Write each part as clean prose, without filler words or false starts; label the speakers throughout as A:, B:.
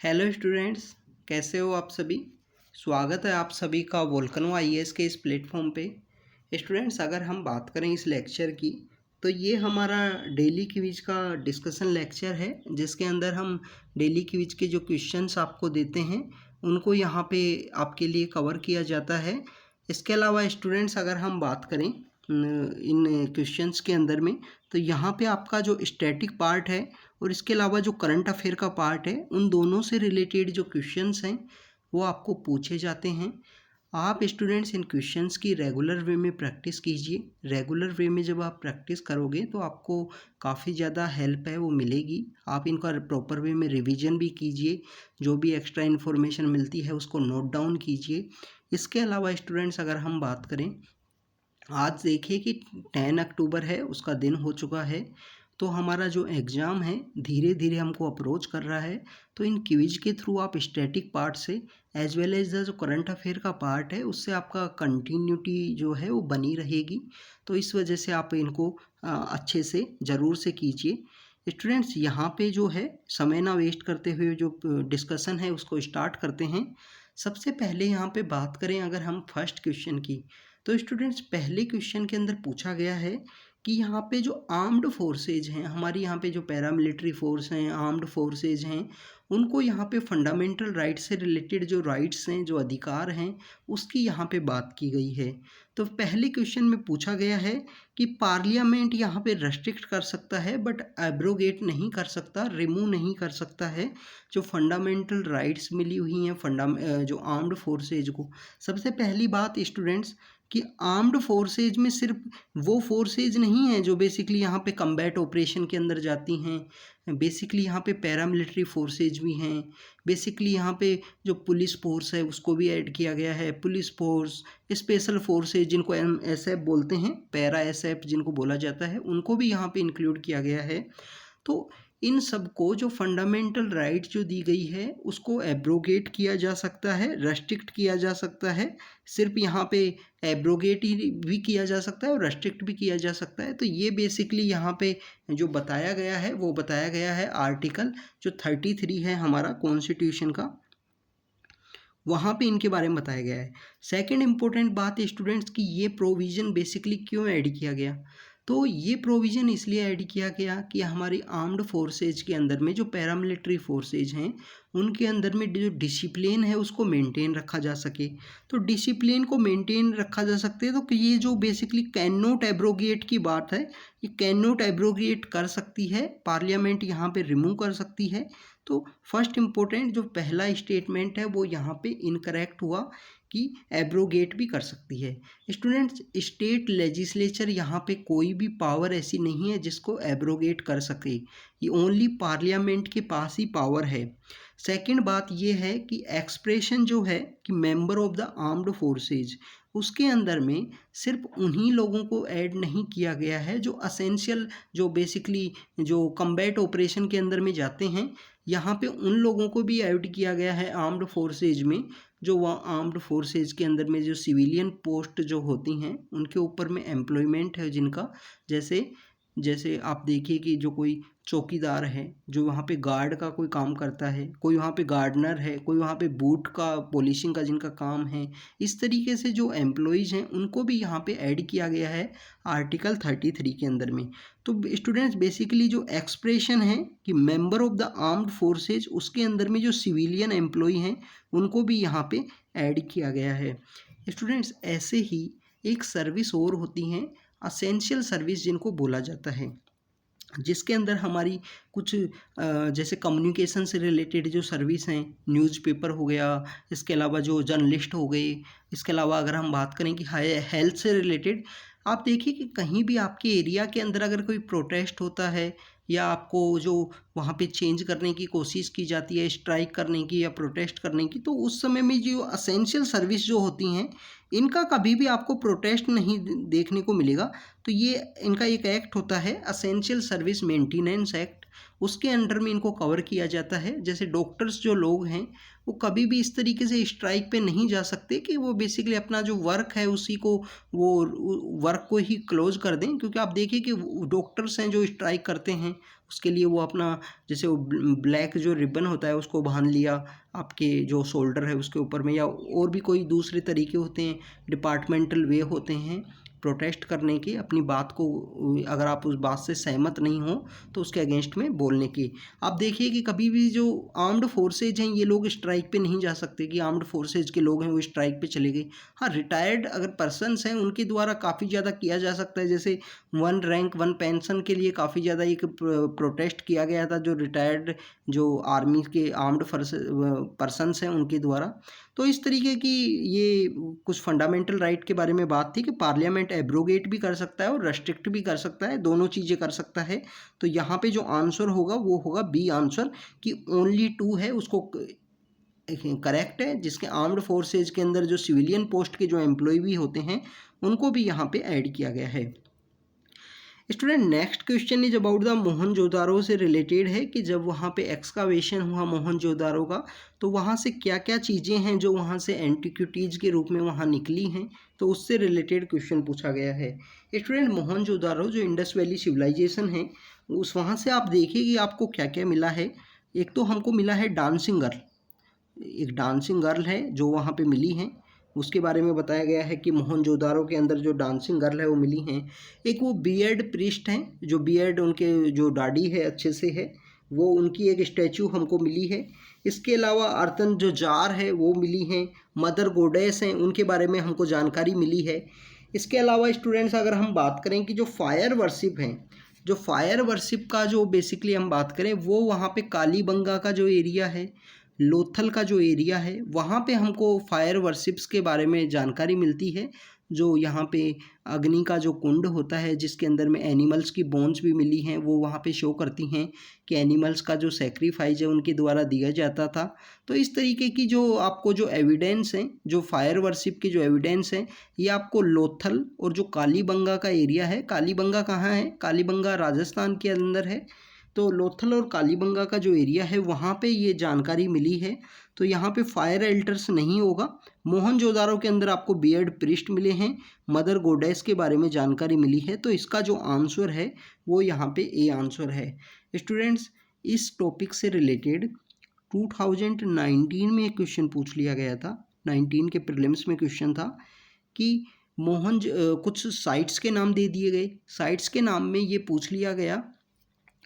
A: Hello students, कैसे हो आप सभी। स्वागत है आप सभी का वोल्केनो आईएएस के इस प्लेटफॉर्म पे। स्टूडेंट्स, अगर हम बात करें इस लेक्चर की तो ये हमारा डेली क्विज का डिस्कशन लेक्चर है, जिसके अंदर हम डेली क्विज के जो क्वेश्चंस आपको देते हैं उनको यहाँ पे आपके लिए कवर किया जाता है। इसके अलावा स्टूडेंट्स, अगर हम बात करें इन क्वेश्चंस के अंदर में, तो यहाँ पे आपका जो स्टैटिक पार्ट है और इसके अलावा जो करंट अफेयर का पार्ट है, उन दोनों से रिलेटेड जो क्वेश्चंस हैं वो आपको पूछे जाते हैं। आप स्टूडेंट्स इन क्वेश्चंस की रेगुलर वे में प्रैक्टिस कीजिए। रेगुलर वे में जब आप प्रैक्टिस करोगे तो आपको काफ़ी ज़्यादा हेल्प है वो मिलेगी। आप इनका प्रॉपर वे में रिवीजन भी कीजिए, जो भी एक्स्ट्रा इन्फॉर्मेशन मिलती है उसको नोट डाउन कीजिए। इसके अलावा स्टूडेंट्स, अगर हम बात करें, आज देखिए कि 10 अक्टूबर है, उसका दिन हो चुका है। तो हमारा जो एग्ज़ाम है धीरे धीरे हमको अप्रोच कर रहा है। तो इन क्विज के थ्रू आप स्टैटिक पार्ट से एज वेल एज द जो करंट अफेयर का पार्ट है उससे आपका कंटिन्यूटी जो है वो बनी रहेगी। तो इस वजह से आप इनको अच्छे से ज़रूर से कीजिए। स्टूडेंट्स, यहाँ पे जो है समय ना वेस्ट करते हुए जो डिस्कशन है उसको स्टार्ट करते हैं। सबसे पहले यहाँ पे बात करें अगर हम फर्स्ट क्वेश्चन की, तो स्टूडेंट्स पहले क्वेश्चन के अंदर पूछा गया है कि यहाँ पे जो आर्म्ड फोर्सेज हैं, हमारी यहाँ पे जो पैरामिलिट्री फोर्स हैं, आर्म्ड फोर्सेज हैं, उनको यहाँ पे फंडामेंटल राइट से रिलेटेड जो राइट्स हैं, जो अधिकार हैं, उसकी यहाँ पे बात की गई है। तो पहले क्वेश्चन में पूछा गया है कि पार्लियामेंट यहाँ पे रेस्ट्रिक्ट कर सकता है बट एब्रोगेट नहीं कर सकता, रिमूव नहीं कर सकता है जो फंडामेंटल राइट्स मिली हुई हैं जो आर्म्ड फोर्सेज को। सबसे पहली बात स्टूडेंट्स कि आर्म्ड फोर्सेज में सिर्फ वो फोर्सेज नहीं हैं जो बेसिकली यहाँ पे कम्बैट ऑपरेशन के अंदर जाती हैं। बेसिकली यहाँ पे पैरामिलिट्री फोर्सेज भी हैं। बेसिकली यहाँ पे जो पुलिस फोर्स है उसको भी ऐड किया गया है। पुलिस फोर्स, स्पेशल फोर्सेज जिनको एसएफ बोलते हैं, पैरा एसएफ जिनको बोला जाता है, उनको भी यहाँ पे इंक्लूड किया गया है। तो इन सब को जो फंडामेंटल राइट जो दी गई है उसको एब्रोगेट किया जा सकता है, रेस्ट्रिक्ट किया जा सकता है। सिर्फ यहाँ पे एब्रोगेट ही भी किया जा सकता है और रेस्ट्रिक्ट भी किया जा सकता है। तो ये बेसिकली यहाँ पे जो बताया गया है वो बताया गया है आर्टिकल जो 33 है हमारा कॉन्स्टिट्यूशन का, वहाँ पे इनके बारे में बताया गया है। सेकंड इम्पोर्टेंट बात स्टूडेंट्स की ये प्रोविज़न बेसिकली क्यों ऐड किया गया, तो ये प्रोविज़न इसलिए ऐड किया गया कि हमारी आर्म्ड फोर्सेज के अंदर में जो पैरामिलिट्री फोर्सेज हैं उनके अंदर में जो डिसिप्लिन है उसको मेंटेन रखा जा सके। तो डिसिप्लिन को मेंटेन रखा जा सकते हैं, तो ये जो बेसिकली कैन नॉट एब्रोगेट की बात है, ये कैन नॉट एब्रोगेट कर सकती है, पार्लियामेंट यहाँ पे रिमूव कर सकती है। तो फर्स्ट इम्पोर्टेंट जो पहला स्टेटमेंट है वो यहाँ पे इनकरेक्ट हुआ कि एब्रोगेट भी कर सकती है। स्टूडेंट्स, स्टेट लेजिस्लेचर यहाँ पे कोई भी पावर ऐसी नहीं है जिसको एब्रोगेट कर सके, ये ओनली पार्लियामेंट के पास ही पावर है। सेकंड बात ये है कि एक्सप्रेशन जो है कि member of the armed forces, उसके अंदर में सिर्फ उन्हीं लोगों को ऐड नहीं किया गया है जो असेंशियल, जो बेसिकली जो कम्बैट ऑपरेशन के अंदर में जाते हैं, यहाँ पे उन लोगों को भी ऐड किया गया है आर्म्ड फोर्सेज में, जो वह आर्म्ड फोर्सेज के अंदर में जो सिविलियन पोस्ट जो होती हैं उनके ऊपर में एम्प्लॉयमेंट है जिनका, जैसे जैसे आप देखिए कि जो कोई चौकीदार है, जो वहाँ पे गार्ड का कोई काम करता है, कोई वहाँ पे गार्डनर है, कोई वहाँ पे बूट का पॉलिशिंग का जिनका काम है, इस तरीके से जो एम्प्लॉयज़ हैं उनको भी यहाँ पे ऐड किया गया है आर्टिकल 33 के अंदर में। तो स्टूडेंट्स, बेसिकली जो एक्सप्रेशन है कि member of the armed forces, उसके अंदर में जो सिविलियन एम्प्लॉय हैं उनको भी यहाँ पे ऐड किया गया है। स्टूडेंट्स, ऐसे ही एक सर्विस और होती हैं, असेंशियल सर्विस जिनको बोला जाता है, जिसके अंदर हमारी कुछ जैसे कम्युनिकेशन से रिलेटेड जो सर्विस हैं, न्यूज़पेपर हो गया, इसके अलावा जो जर्नलिस्ट हो गए, इसके अलावा अगर हम बात करें कि हेल्थ से रिलेटेड, आप देखिए कि कहीं भी आपके एरिया के अंदर अगर कोई प्रोटेस्ट होता है या आपको जो वहाँ पे चेंज करने की कोशिश की जाती है, स्ट्राइक करने की या प्रोटेस्ट करने की, तो उस समय में जो असेंशियल सर्विस जो होती हैं इनका कभी भी आपको प्रोटेस्ट नहीं देखने को मिलेगा। तो ये इनका एक एक्ट होता है असेंशियल सर्विस मेंटेनेंस एक्ट, उसके अंडर में इनको कवर किया जाता है। जैसे डॉक्टर्स जो लोग हैं वो कभी भी इस तरीके से स्ट्राइक पे नहीं जा सकते कि वो बेसिकली अपना जो वर्क है उसी को, वो वर्क को ही क्लोज कर दें, क्योंकि आप देखिए कि डॉक्टर्स हैं जो स्ट्राइक करते हैं उसके लिए वो अपना जैसे वो ब्लैक जो रिबन होता है उसको बांध लिया आपके जो शोल्डर है उसके ऊपर में, या और भी कोई दूसरे तरीके होते हैं, डिपार्टमेंटल वे होते हैं प्रोटेस्ट करने की, अपनी बात को अगर आप उस बात से सहमत नहीं हो तो उसके अगेंस्ट में बोलने की। आप देखिए कि कभी भी जो आर्म्ड फोर्सेज हैं ये लोग स्ट्राइक पे नहीं जा सकते कि आर्म्ड फोर्सेज के लोग हैं वो स्ट्राइक पे चले गए। हाँ, रिटायर्ड अगर पर्सनस हैं उनके द्वारा काफ़ी ज़्यादा किया जा सकता है, जैसे 1 रैंक 1 पेंशन के लिए काफ़ी ज़्यादा एक प्रोटेस्ट किया गया था जो रिटायर्ड जो आर्मी के आर्म्ड पर्सनस हैं उनके द्वारा। तो इस तरीके की ये कुछ फंडामेंटल राइट के बारे में बात थी कि पार्लियामेंट एब्रोगेट भी कर सकता है और रेस्ट्रिक्ट भी कर सकता है, दोनों चीज़ें कर सकता है। तो यहाँ पे जो आंसर होगा वो होगा बी आंसर कि ओनली 2 है उसको करेक्ट है, जिसके आर्म्ड फोर्सेज के अंदर जो सिविलियन पोस्ट के जो एम्प्लॉय भी होते हैं उनको भी यहाँ पे ऐड किया गया है। Student next question is about the Mohenjodaro से रिलेटेड है कि जब वहाँ पे एक्सकावेशन हुआ मोहनजोदारो का तो वहाँ से क्या क्या चीज़ें हैं जो वहाँ से एंटिक्विटीज के रूप में वहाँ निकली हैं, तो उससे रिलेटेड क्वेश्चन पूछा गया है। स्टूडेंट मोहनजोदारो जो इंडस वैली सिविलाइजेशन है उस वहाँ से आप देखिए कि आपको क्या क्या मिला है। एक तो हमको मिला है डांसिंग गर्ल, एक डांसिंग गर्ल है जो वहाँ पे मिली हैं, उसके बारे में बताया गया है कि मोहनजोदारो के अंदर जो डांसिंग गर्ल है वो मिली हैं। एक वो बियर्ड प्रीस्ट हैं जो बियर्ड उनके जो दाढ़ी है अच्छे से है, वो उनकी एक स्टैचू हमको मिली है। इसके अलावा अर्थन जो जार है वो मिली हैं। मदर गोडेस हैं उनके बारे में हमको जानकारी मिली है। इसके अलावा स्टूडेंट्स अगर हम बात करें कि जो फायर वर्शिप हैं, जो फायर वर्शिप का जो बेसिकली हम बात करें वो वहाँ पे कालीबंगा का जो एरिया है, लोथल का जो एरिया है वहाँ पे हमको फायर वर्शिप्स के बारे में जानकारी मिलती है। जो यहाँ पे अग्नि का जो कुंड होता है जिसके अंदर में एनिमल्स की बोन्स भी मिली हैं, वो वहाँ पे शो करती हैं कि एनिमल्स का जो सेक्रीफाइस है उनके द्वारा दिया जाता था। तो इस तरीके की जो आपको जो एविडेंस हैं, जो फायर वर्शिप के जो एविडेंस हैं, ये आपको लोथल और जो कालीबंगा का एरिया है, कालीबंगा कहाँ है, कालीबंगा राजस्थान के अंदर है, तो लोथल और कालीबंगा का जो एरिया है वहाँ पे ये जानकारी मिली है। तो यहाँ पे फायर एल्टर्स नहीं होगा। मोहनजोदारो के अंदर आपको बियर्ड प्रीस्ट मिले हैं, मदर गोडेस के बारे में जानकारी मिली है, तो इसका जो आंसर है वो यहाँ पे ए आंसर है। स्टूडेंट्स इस टॉपिक से रिलेटेड 2019 में एक क्वेश्चन पूछ लिया गया था, 19 के प्रीलिम्स में क्वेश्चन था कि कुछ साइट्स के नाम दे दिए गए, साइट्स के नाम में ये पूछ लिया गया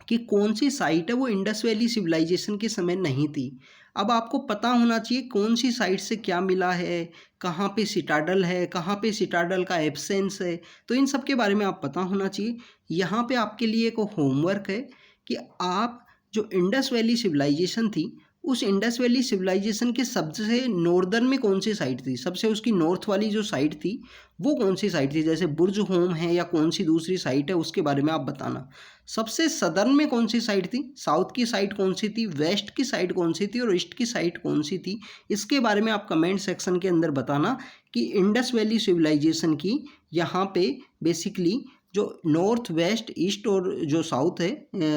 A: कि कौन सी साइट है वो इंडस वैली सिविलाइजेशन के समय नहीं थी। अब आपको पता होना चाहिए कौन सी साइट से क्या मिला है, कहाँ पे सिटाडल है, कहाँ पे सिटाडल का एब्सेंस है, तो इन सब के बारे में आप पता होना चाहिए। यहाँ पे आपके लिए एक होमवर्क है कि आप जो इंडस वैली सिविलाइजेशन थी उस इंडस वैली सिविलाइजेशन के सबसे नॉर्दर्न में कौन सी साइट थी, सबसे उसकी नॉर्थ वाली जो साइट थी वो कौन सी साइट थी, जैसे बुर्ज होम है या कौन सी दूसरी साइट है उसके बारे में आप बताना। सबसे सदर्न में कौन सी साइट थी, साउथ की साइड कौन सी थी, वेस्ट की साइड कौन सी थी और ईस्ट की साइड कौन सी थी, इसके बारे में आप कमेंट सेक्शन के अंदर बताना कि इंडस वैली सिविलाइजेशन की यहाँ पे बेसिकली जो नॉर्थ वेस्ट ईस्ट और जो साउथ है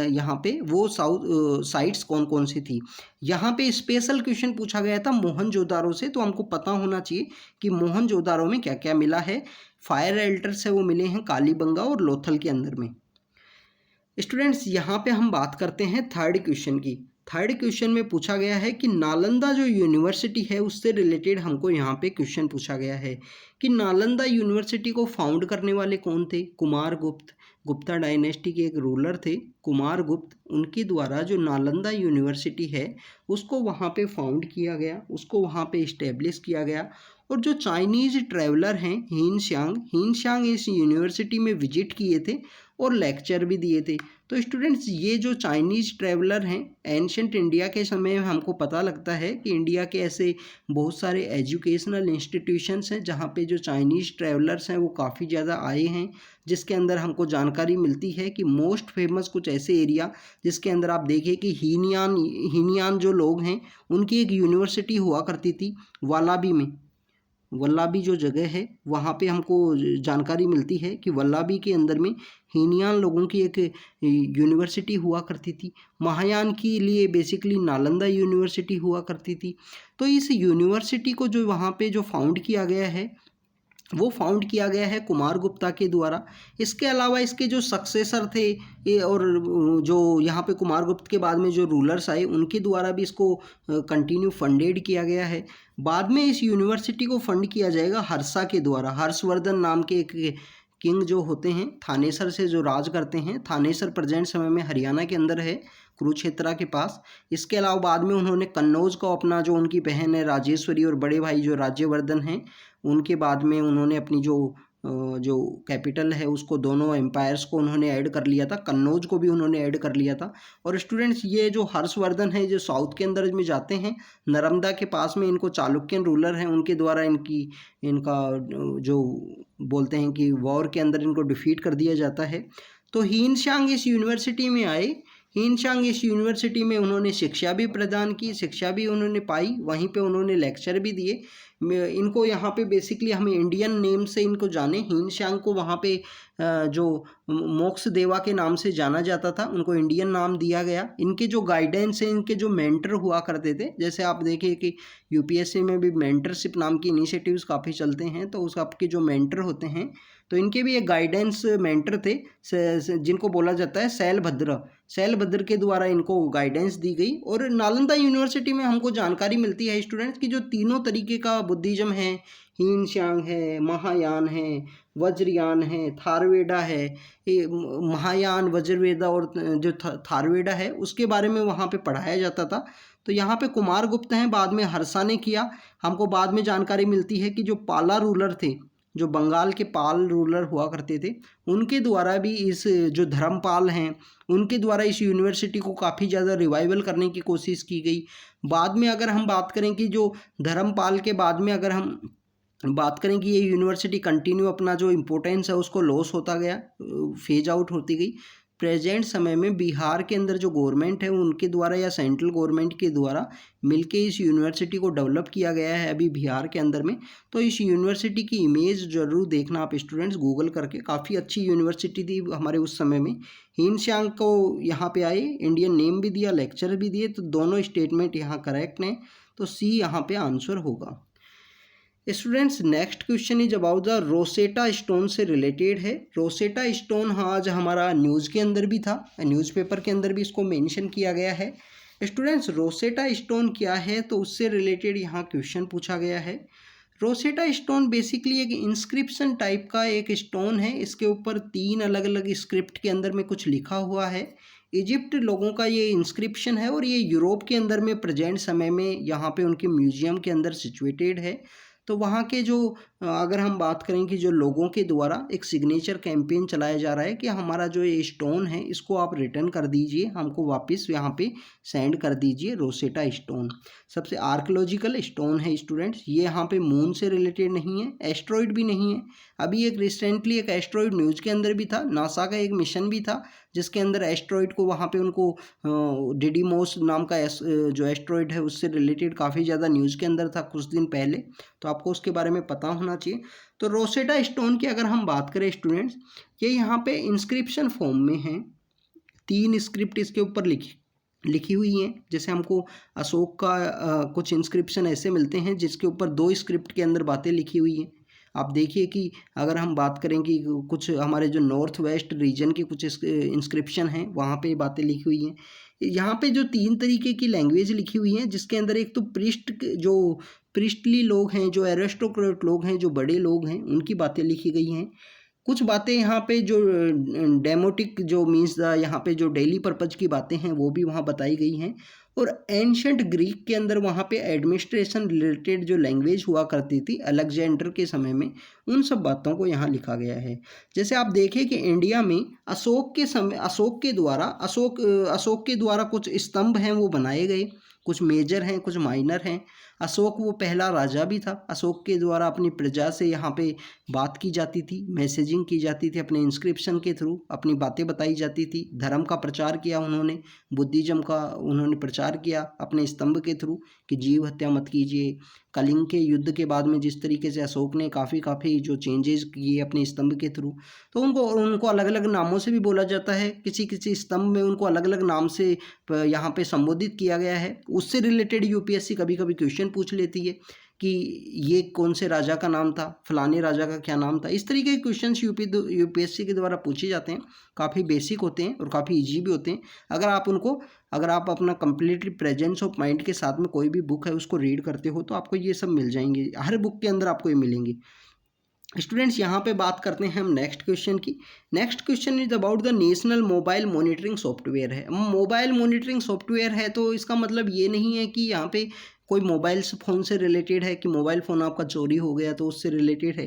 A: यहाँ पे वो साउथ साइट्स कौन कौन सी थी। यहाँ पे स्पेशल क्वेश्चन पूछा गया था मोहनजोदारो से, तो हमको पता होना चाहिए कि मोहनजोदारो में क्या क्या मिला है। फायर एल्टर्स है वो मिले हैं कालीबंगा और लोथल के अंदर में। स्टूडेंट्स यहाँ पे हम बात करते हैं थर्ड क्वेश्चन की। थर्ड क्वेश्चन में पूछा गया है कि नालंदा जो यूनिवर्सिटी है उससे रिलेटेड हमको यहाँ पे क्वेश्चन पूछा गया है कि नालंदा यूनिवर्सिटी को फाउंड करने वाले कौन थे। कुमार गुप्त, गुप्ता डायनेस्टी के एक रूलर थे कुमार गुप्त, उनके द्वारा जो नालंदा यूनिवर्सिटी है उसको वहाँ पे फाउंड किया गया, उसको वहाँ पे इस्टेब्लिश किया गया। और जो चाइनीज़ ट्रैवलर हैं हीन श्यांग इस यूनिवर्सिटी में विजिट किए थे और लेक्चर भी दिए थे। तो स्टूडेंट्स ये जो चाइनीज़ ट्रैवलर हैं एंशंट इंडिया के समय में हमको पता लगता है कि इंडिया के ऐसे बहुत सारे एजुकेशनल इंस्टीट्यूशंस हैं जहाँ पे जो चाइनीज़ ट्रैवलर्स हैं वो काफ़ी ज़्यादा आए हैं, जिसके अंदर हमको जानकारी मिलती है कि मोस्ट फेमस कुछ ऐसे एरिया जिसके अंदर आप देखिए कि हीनियान जो लोग हैं उनकी एक यूनिवर्सिटी हुआ करती थी वल्लाभी में। वल्लाभी जो जगह है वहाँ पे हमको जानकारी मिलती है कि वल्लाभी के अंदर में हीनियान लोगों की एक यूनिवर्सिटी हुआ करती थी। महायान के लिए बेसिकली नालंदा यूनिवर्सिटी हुआ करती थी। तो इस यूनिवर्सिटी को जो वहाँ पे जो फाउंड किया गया है वो फाउंड किया गया है कुमार गुप्ता के द्वारा। इसके अलावा इसके जो सक्सेसर थे और जो यहाँ पे कुमार गुप्त के बाद में जो रूलर्स आए उनके द्वारा भी इसको कंटिन्यू फंडेड किया गया है। बाद में इस यूनिवर्सिटी को फंड किया जाएगा हर्षा के द्वारा। हर्षवर्धन नाम के एक किंग जो होते हैं, थानेसर से जो राज करते हैं। थानेसर प्रेजेंट समय में हरियाणा के अंदर है, कुरुक्षेत्रा के पास। इसके अलावा बाद में उन्होंने कन्नौज को अपना, जो उनकी बहन है राजेश्वरी और बड़े भाई जो राज्यवर्धन हैं, उनके बाद में उन्होंने अपनी जो कैपिटल है उसको, दोनों एम्पायर्स को उन्होंने ऐड कर लिया था। कन्नौज को भी उन्होंने ऐड कर लिया था। और स्टूडेंट्स, ये जो हर्षवर्धन है जो साउथ के अंदर में जाते हैं, नर्मदा के पास में इनको चालुक्यन रूलर हैं, उनके द्वारा इनका जो बोलते हैं कि वॉर के अंदर इनको डिफीट कर दिया जाता है। तो हीनशांग इस यूनिवर्सिटी में आए। हीनशांग इस यूनिवर्सिटी में उन्होंने शिक्षा भी प्रदान की, शिक्षा भी उन्होंने पाई, वहीं पे उन्होंने लेक्चर भी दिए। इनको यहाँ पे बेसिकली हमें इंडियन नेम से इनको जाने। हीनशांग को वहाँ पे जो मोक्ष देवा के नाम से जाना जाता था, उनको इंडियन नाम दिया गया। इनके जो गाइडेंस है, इनके जो मेंटर हुआ करते थे, जैसे आप देखिए कि यूपीएससी में भी मेंटरशिप नाम की इनिशिएटिव्स काफ़ी चलते हैं, तो उस आपके जो मेंटर होते हैं, तो इनके भी एक गाइडेंस मेंटर थे जिनको बोला जाता है शैलभद्र। शैलभद्र के द्वारा इनको गाइडेंस दी गई। और नालंदा यूनिवर्सिटी में हमको जानकारी मिलती है स्टूडेंट्स की जो तीनों तरीके का बुद्धिज्म है, हीनशांग है, महायान है, वज्रयान है, थारवेदा है। ये महायान, वज्रवेदा और जो थारवेदा है उसके बारे में वहाँ पे पढ़ाया जाता था। तो यहाँ पे कुमार गुप्त हैं, बाद में हर्षा ने किया। हमको बाद में जानकारी मिलती है कि जो पाला रूलर थे, जो बंगाल के पाल रूलर हुआ करते थे, उनके द्वारा भी इस जो धर्मपाल हैं उनके द्वारा इस यूनिवर्सिटी को काफ़ी ज़्यादा रिवाइवल करने की कोशिश की गई। बाद में अगर हम बात करें कि जो धर्मपाल के बाद में अगर हम बात करें कि ये यूनिवर्सिटी कंटिन्यू अपना जो इम्पोर्टेंस है उसको लॉस होता गया, फेज आउट होती गई। प्रेजेंट समय में बिहार के अंदर जो गवर्नमेंट है उनके द्वारा या सेंट्रल गवर्नमेंट के द्वारा मिलके इस यूनिवर्सिटी को डेवलप किया गया है अभी बिहार के अंदर में। तो इस यूनिवर्सिटी की इमेज ज़रूर देखना आप स्टूडेंट्स गूगल करके, काफ़ी अच्छी यूनिवर्सिटी थी हमारे उस समय में। हीनशांग को यहाँ पे आए, इंडियन नेम भी दिया, लेक्चर भी दिए, तो दोनों स्टेटमेंट यहाँ करेक्ट हैं। तो सी यहाँ पे आंसर होगा। Students, next question is about the Rosetta stone से रिलेटेड है। रोसेटा स्टोन आज हमारा न्यूज़ के अंदर भी था, न्यूज़पेपर के अंदर भी इसको मेंशन किया गया है। स्टूडेंट्स, रोसेटा स्टोन क्या है, तो उससे रिलेटेड यहाँ क्वेश्चन पूछा गया है। रोसेटा स्टोन बेसिकली एक इंस्क्रिप्शन टाइप का एक स्टोन है। इसके ऊपर 3 अलग अलग स्क्रिप्ट के अंदर में कुछ लिखा हुआ है। इजिप्ट लोगों का ये इंस्क्रिप्शन है और ये यूरोप के अंदर में प्रेजेंट समय में यहाँ पे उनके म्यूजियम के अंदर सिचुएटेड है। तो वहाँ के जो अगर हम बात करें कि जो लोगों के द्वारा एक सिग्नेचर कैंपेन चलाया जा रहा है कि हमारा जो ये स्टोन है इसको आप रिटर्न कर दीजिए, हमको वापस यहाँ पे सेंड कर दीजिए। रोसेटा स्टोन सबसे आर्कियोलॉजिकल स्टोन है स्टूडेंट्स। ये यहाँ पे मून से रिलेटेड नहीं है, एस्ट्रॉइड भी नहीं है। अभी एक रिसेंटली एक एस्ट्रॉइड न्यूज़ के अंदर भी था, नासा का एक मिशन भी था जिसके अंदर एस्ट्रॉइड को वहाँ पे उनको डिडीमोस नाम का जो एस्ट्रॉइड है उससे रिलेटेड काफ़ी ज़्यादा न्यूज़ के अंदर था कुछ दिन पहले, तो आपको उसके बारे में पता होना चाहिए। तो रोसेटा स्टोन की अगर हम बात करें स्टूडेंट्स, ये यहाँ पे इंस्क्रिप्शन फॉर्म में है। 3 स्क्रिप्ट इसके ऊपर लिखी हुई हैं। जैसे हमको अशोक का कुछ इंस्क्रिप्शन ऐसे मिलते हैं जिसके ऊपर 2 स्क्रिप्ट के अंदर बातें लिखी हुई हैं। आप देखिए कि अगर हम बात करें कि कुछ हमारे जो नॉर्थ वेस्ट रीजन के कुछ इंस्क्रिप्शन हैं वहाँ पे बातें लिखी हुई हैं। यहाँ पे जो 3 तरीके की लैंग्वेज लिखी हुई हैं, जिसके अंदर एक तो प्रिस्टली लोग हैं, जो एरिस्टोक्रेट लोग हैं, जो बड़े लोग हैं, उनकी बातें लिखी गई हैं। कुछ बातें यहाँ पे जो डेमोटिक जो मीन्स यहाँ पे जो डेली पर्पज की बातें हैं वो भी वहाँ बताई गई हैं। और एंशंट ग्रीक के अंदर वहाँ पे एडमिनिस्ट्रेशन रिलेटेड जो लैंग्वेज हुआ करती थी अलेक्जेंडर के समय में, उन सब बातों को यहाँ लिखा गया है। जैसे आप देखें कि इंडिया में अशोक के द्वारा कुछ स्तंभ हैं वो बनाए गए, कुछ मेजर हैं कुछ माइनर हैं। अशोक वो पहला राजा भी था। अशोक के द्वारा अपनी प्रजा से यहाँ पे बात की जाती थी, मैसेजिंग की जाती थी, अपने इंस्क्रिप्शन के थ्रू अपनी बातें बताई जाती थी। धर्म का प्रचार किया उन्होंने, बुद्धिज्म का उन्होंने प्रचार किया अपने स्तंभ के थ्रू कि जीव हत्या मत कीजिए। कलिंग के युद्ध के बाद में जिस तरीके से अशोक ने काफ़ी जो चेंजेस किए अपने स्तंभ के थ्रू, तो उनको अलग अलग नामों से भी बोला जाता है। किसी स्तंभ में उनको अलग अलग नाम से यहाँ पे संबोधित किया गया है। उससे रिलेटेड यूपीएससी कभी कभी क्वेश्चन पूछ लेती है कि ये कौन से राजा का नाम था, फलाने राजा का क्या नाम था। इस तरीके के क्वेश्चंस यूपीएससी के द्वारा पूछे जाते हैं। काफ़ी बेसिक होते हैं और काफ़ी इजी भी होते हैं। अगर आप अपना कंप्लीटली प्रेजेंस ऑफ माइंड के साथ में कोई भी बुक है उसको रीड करते हो तो आपको ये सब मिल जाएंगे, हर बुक के अंदर आपको ये मिलेंगे। स्टूडेंट्स यहाँ पे बात करते हैं हम नेक्स्ट क्वेश्चन की। Next question is about the national mobile monitoring software है। मोबाइल मॉनिटरिंग सॉफ्टवेयर है तो इसका मतलब ये नहीं है कि यहाँ पे कोई मोबाइल फ़ोन से रिलेटेड है कि मोबाइल फ़ोन आपका चोरी हो गया तो उससे रिलेटेड है।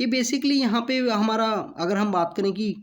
A: ये बेसिकली यहाँ पे हमारा, अगर हम बात करें कि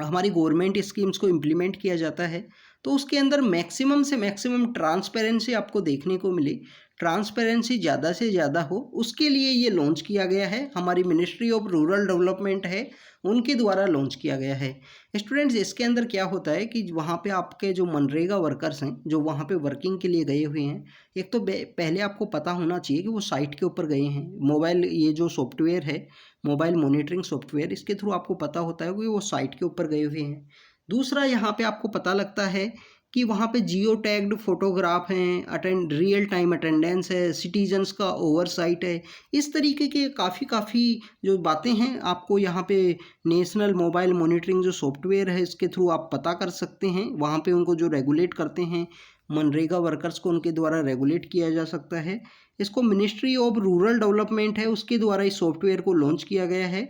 A: हमारी गवर्नमेंट स्कीम्स को इम्प्लीमेंट किया जाता है तो उसके अंदर मैक्सिमम से मैक्सिमम ट्रांसपेरेंसी आपको देखने को मिले, ट्रांसपेरेंसी ज़्यादा से ज़्यादा हो, उसके लिए ये लॉन्च किया गया है। हमारी मिनिस्ट्री ऑफ रूरल डेवलपमेंट है, उनके द्वारा लॉन्च किया गया है। स्टूडेंट्स इसके अंदर क्या होता है कि वहाँ पे आपके जो मनरेगा वर्कर्स हैं जो वहाँ पे वर्किंग के लिए गए हुए हैं, एक तो पहले आपको पता होना चाहिए कि वो साइट के ऊपर गए हैं। मोबाइल ये जो सॉफ्टवेयर है, मोबाइल मॉनिटरिंग सॉफ्टवेयर, इसके थ्रू आपको पता होता है कि वो साइट के ऊपर गए हुए हैं। दूसरा यहाँ पे आपको पता लगता है कि वहाँ पे जियो टैग्ड फोटोग्राफ हैं, रियल टाइम अटेंडेंस है, सिटीजन्स का ओवरसाइट है। इस तरीके के काफ़ी जो बातें हैं आपको यहाँ पे नेशनल मोबाइल मॉनिटरिंग जो सॉफ्टवेयर है इसके थ्रू आप पता कर सकते हैं। वहाँ पे उनको जो रेगुलेट करते हैं, मनरेगा वर्कर्स को उनके द्वारा रेगुलेट किया जा सकता है। इसको मिनिस्ट्री ऑफ रूरल डेवलपमेंट है उसके द्वारा इस सॉफ्टवेयर को लॉन्च किया गया है।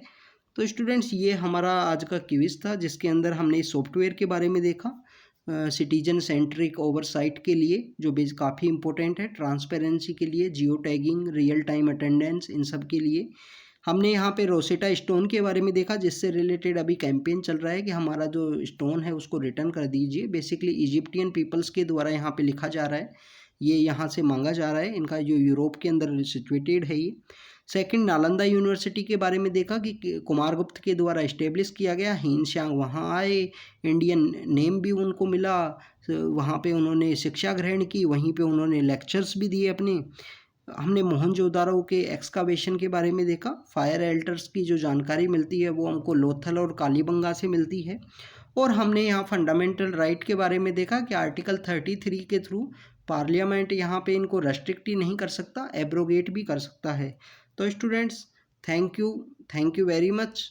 A: तो स्टूडेंट्स ये हमारा आज का क्विज था जिसके अंदर हमने इस सॉफ्टवेयर के बारे में देखा, सिटीजन सेंट्रिक ओवरसाइट के लिए जो बेस काफ़ी इंपॉर्टेंट है, ट्रांसपेरेंसी के लिए, geo tagging, real time attendance, इन सब के लिए। हमने यहाँ पे रोसेटा स्टोन के बारे में देखा जिससे रिलेटेड अभी कैंपेन चल रहा है कि हमारा जो स्टोन है उसको रिटर्न कर दीजिए। बेसिकली इजिप्टियन पीपल्स के द्वारा यहाँ पे लिखा जा रहा है, ये यहाँ से मांगा जा रहा है, इनका जो यूरोप के अंदर सिचुएटेड है ये। सेकंड, नालंदा यूनिवर्सिटी के बारे में देखा कि कुमारगुप्त के द्वारा इस्टेब्लिश किया गया। हीनशांग वहाँ आए, इंडियन नेम भी उनको मिला, वहाँ पे उन्होंने शिक्षा ग्रहण की, वहीं पे उन्होंने लेक्चर्स भी दिए अपने। हमने मोहनजोदारो के एक्सकावेशन के बारे में देखा, फायर एल्टर्स की जो जानकारी मिलती है वो हमको लोथल और कालीबंगा से मिलती है। और हमने यहाँ फंडामेंटल राइट के बारे में देखा कि आर्टिकल 33 के थ्रू पार्लियामेंट यहाँ पे इनको रेस्ट्रिक्ट ही नहीं कर सकता, एब्रोगेट भी कर सकता है। तो students thank you very much.